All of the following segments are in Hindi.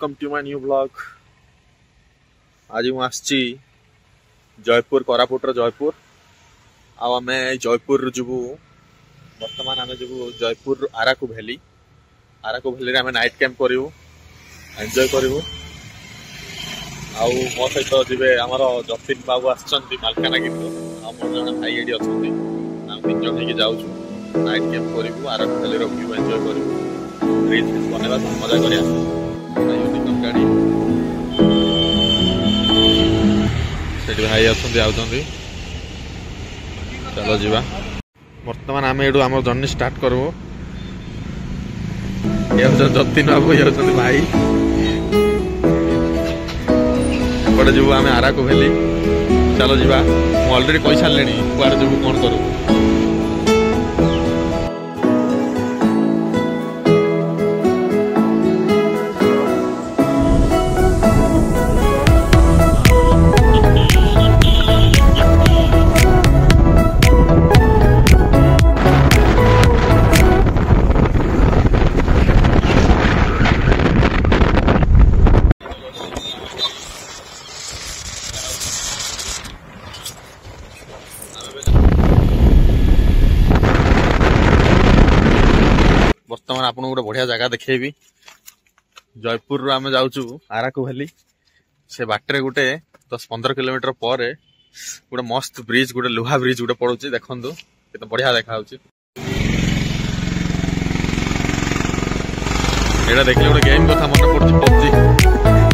Welcome to my new blog. आज मुझे जयपुर कोरापुटर जयपुर आम जयपुर जीवु बर्तमान आम जीवु जयपुर आराकू भैली आम नाइट कैंप करूँ एंजॉय करूँ। मो सहित जी आमर जतिन बाबू आलकानगिरी मोर जन भाई ये अच्छा तीन जन होगी जाऊँ नाइट कैंप करूँ आराकू भैली व्यू एंजॉय करूँ ब्रिज बनवा मजा करा गाड़ी से भाई अच्छा चलो जीवा बर्तमान आम ये आम जर्नी स्टार्ट करूँ। जतिन बाबू ये भाई एपटे जीव आम आराकू भैली चलो जीवा मुझे अलरेडी कही सारे कुआड़े जीव कौन करूँ। बर्तमान आपको गोटे बढ़िया जगह देखेबी जयपुर आम जाऊँ आराकू भैली से बाटे गोटे 10-15 किलोमीटर पर गोटे मस्त ब्रिज गोटे लुहा ब्रिज गोटे पड़ू देखु केते बढ़िया देखा एटा देखले गोटे गेम कथा मन पड़ुछि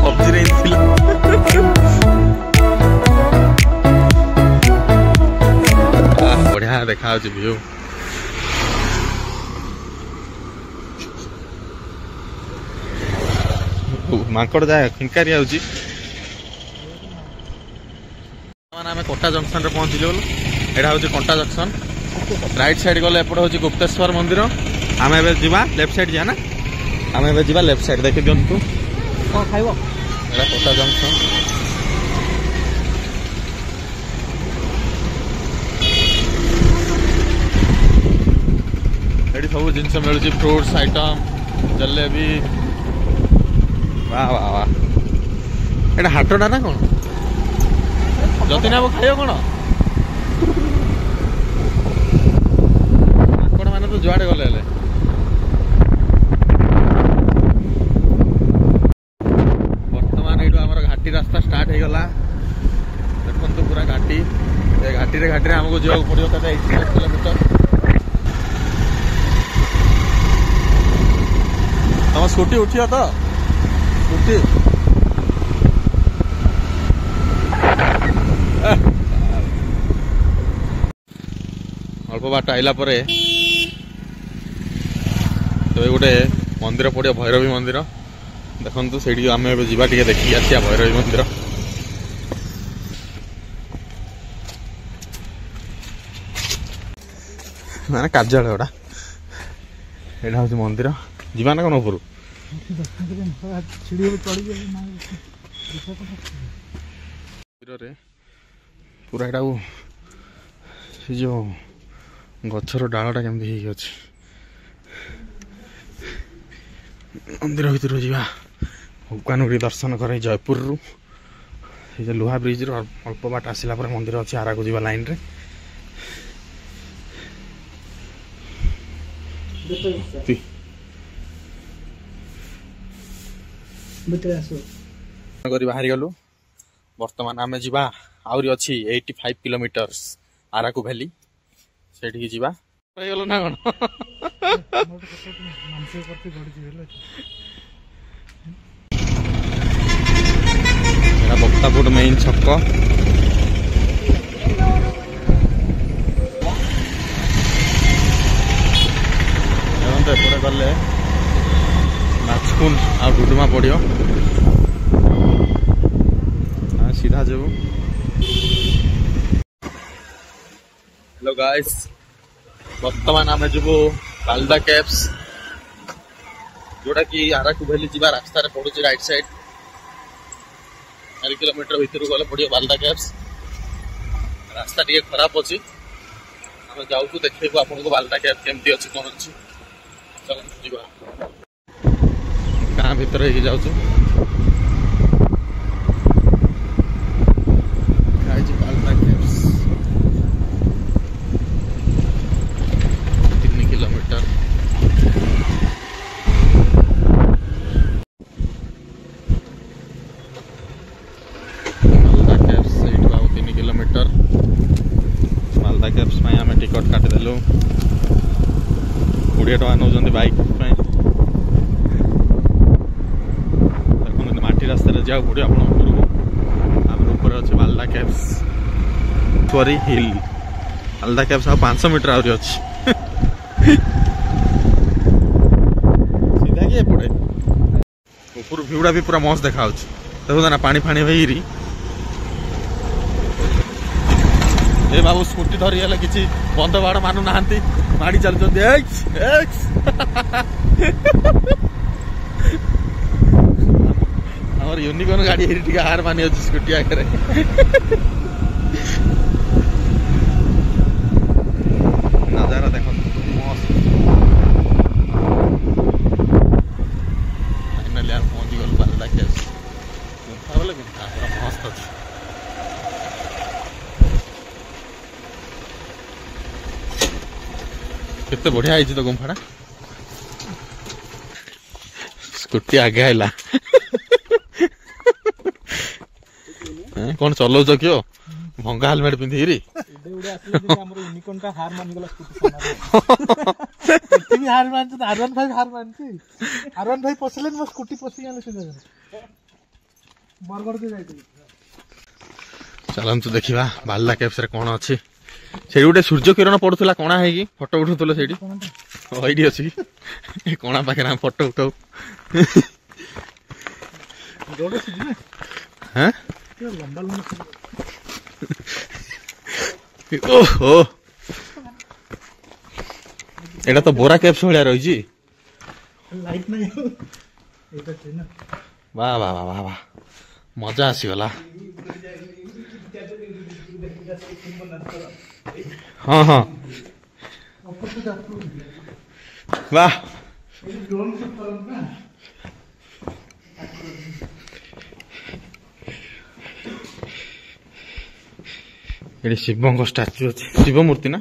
पबजी रे बढ़िया देखा व्यू माकड़ जाए खिंकारी आम कोटा जंक्शन रे पहुंची यहाँ हूँ कोटा जंक्शन राइट साइड गले एपटे हूँ गुप्तेश्वर मंदिर आम ए लेफ्ट साइड जा ना आम ए लेफ्ट साइड देखी दिंतु कौन खाइब कोटा जंक्शन ये सब जिनस मिलूँ फ्रूट्स आइटम जलेबी वाह वाह वाह एटा हाटटा ना कौन जतिन बाबू खाइब कौन माकड़ मैंने तो जुआड़े गले बर्तमान ये आम घाटी रास्ता स्टार्ट हो गला देखो पूरा घाटी घाटी आमको जावाक पड़ो 85 किलोमीटर। तुम स्कूटी उठियो तो स्कूटी अल्प बाट आइला परे तो गोटे मंदिर पड़ो भैरवी मंदिर देखु से आम जा देखी आसिया भैरवी मंदिर माने कार्यालय गोटा यहाँ हूँ मंदिर जीवा ना कौन ऊपर पूरा एटा जो गछर डालटा केमती अच्छे मंदिर भर जा भगवान भी दर्शन कर जयपुर रु जो लुहा ब्रिज अल्प बाट आसला मंदिर अच्छे आराकू जा लाइन रे बाहरी गलु बर्तमान आम जा आहरी अच्छी 85 किलोमीटर आराकू भैली से गल ना कौन बक्तापुर मेन छक एपटे गले नाचकुंड आ डुडुमा पड़ो सीधा जाऊ। हेलो गाइस बर्तमान आम जीवु बालदा केव्स जोटा कि आराकू भैली जा रास्तार पड़ू राइट साइड 4 किलोमीटर भीतर गले पड़ो बालदा केव्स रास्ता टे खराब अच्छी आम जाऊँ देखो आपको बालदा केव केमती अच्छी कौन अच्छी चलो गाँ भीतर जाऊँ टिकट काटिदेलु 20 टका नौ बाइक देखते माटी रास्ता जाओ पड़े आप अच्छे बालदा कैब्स सॉरी हिल बालदा कैब्स 500 मीटर आहरी अच्छी सीधा कि एपटे ऊपर भ्यूटा भी पूरा मस्त देखा देखो ना पानी फाणी भाई ए बाबू स्कूटी धरी है कि बंद बाड़ मानु ना माड़ी चलते आम यूनिकॉर्न गाड़ी हार मानी अच्छी स्कूटी आगे नजारा देख मस्त फाइनाली आम पहुंची गलु बालदा कैब्स गुंफा बोले गुंफा पूरा मस्त अच्छे केते बढ़िया है तो गुंफाटा स्कूटी आगे आइला कौन चलाउछ क्यों भंगा हेलमेट पिंधि चलतु देखा बालदा कैब्स रे कौन अच्छी से गोटे सूर्य किरण पड़ूला कणा है फोटो उठाऊल से अच्छी कणा पाखे फोटो उठाऊ हाँ ओहो एटा तो बोरा कैब्स भाया रही वाह वाह वाह वाह मजा आसीगला हाँ हाँ वाह ये शिव स्टाच्यू अच्छे शिव मूर्ति ना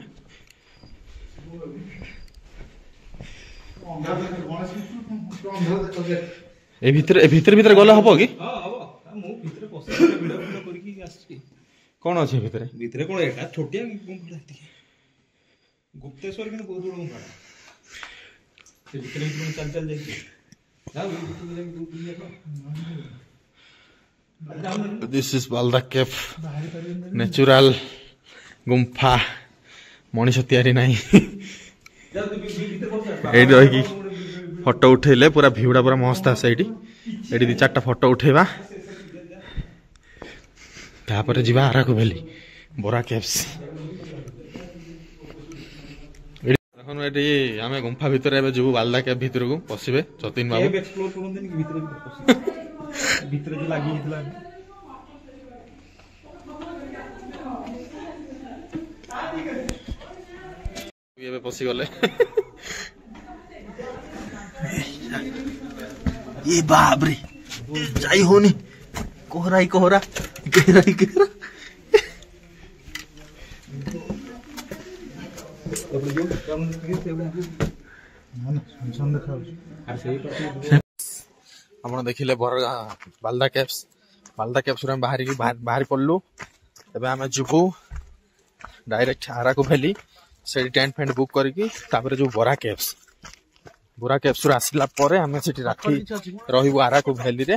ए भीतर भीतर गला हम कि कौन अच्छे भीतर भीतर कौन एटा छोटिया गुप्तेश्वर के बहुत बड़ा गुंफा से भीतर चल चल जाए this is Balda cave natural गुंफा मनीष तैयारी नहीं रही फोटो उठेले पूरा भ्यूटा पूरा मस्त आसे ये 2-4 फोटो उठेबा तापर जीवा आराको भैली बोरा केव्स आम गुंफा भितर जो बालदा केव भितर को पशिबे जतिन बाबू एक्सप्लोर करंतनी कि भितर जो लागी हितला ये पशि गले ये बाप रे जाई होनी कोहरा ही कोहरा गहरा ही गहरा आप देखिले बालदा कैब्स बाहरी पड़लु एबे आमे जुबू डायरेक्ट आराको भैली से टेंट फेंट बुक करके जो बोरा कैब्स आसला परे आमे सेठी राखी रहिबु आराको भैली रे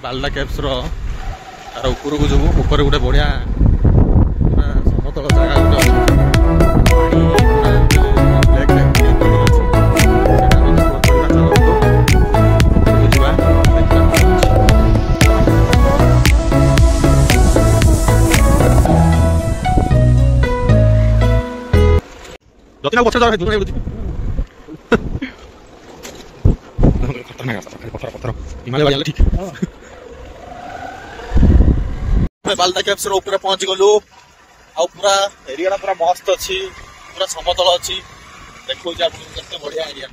बालदा कैब्स तार ऊपर को जब ऊपर गोटे बढ़िया समतल जगह हिमालय ठीक बालदा कैब्स ऊपर पहुंच गलु आ पूरा एरिया पूरा मस्त अच्छी पूरा समतल अच्छी देखो बढ़िया एरिया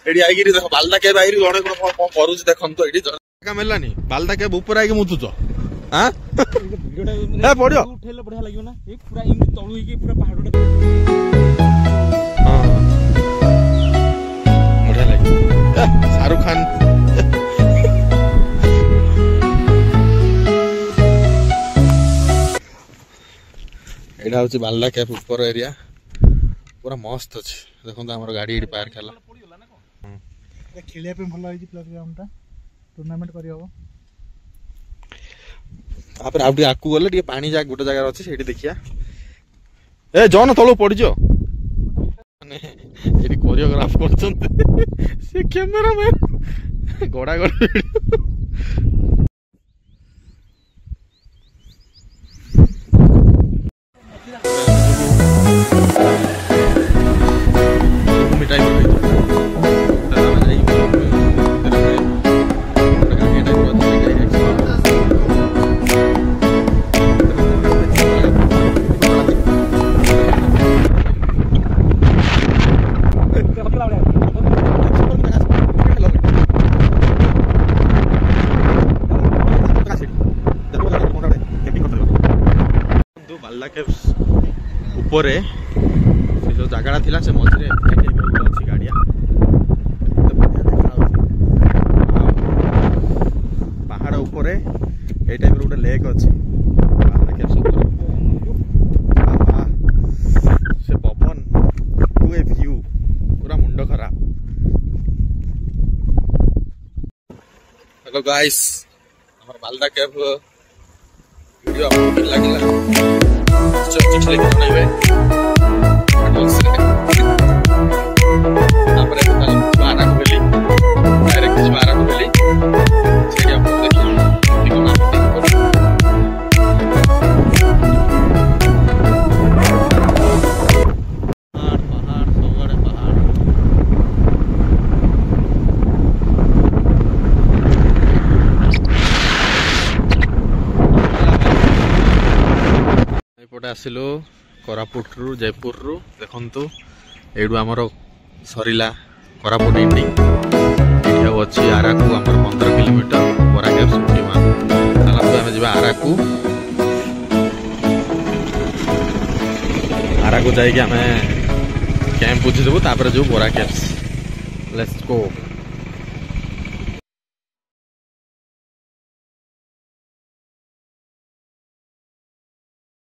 एडी आई देख बालदा केब आई जड़े कौन करूँ देखो तो ये जगह मिललानी बालदा केब ऊपर आई मुतुच हाँ बढ़िया बढ़िया लगे ना पूरा तलू पूरा पहाड़ बढ़िया लगे शाहरुख खान एटा हूँ बालदा केब ऊपर एरिया पूरा मस्त अच्छे देखो आम गाड़ी ये पार्क है खेलिया भल प्लेग्राउंड टूर्नामेंट कर आगू गले पानी जा गोटे जगार अच्छे से देखिया ए जन तलू पड़ज कोरियोग्राफ कर कैमेरामैन गड़ा गड़ी ऊपर से जो जगह थिला से मझे अच्छी गाड़िया पहाड़ ऊपर ये टाइप गोटे लेक अच्छी से पवन टू ए व्यू पूरा मुंड खराब। हेलो गाइस हमार बालदा केब वीडियो आपको लगे चिट्ठी लिखना नहीं है डायरेक्ट बारा को मिली से आप आसिलु कोरापुट रु जयपुर रु देखंतु एडु हमर सरीला कोरापुट एंडिंग एठा अछि आराकू हमर 15 किलोमीटर बोरा केब सुटिमा चला तो हम जिबा आराकू जाई कि हमें कैंप बुझी देबो तापर जो बोरा केब्स लेट्स गो।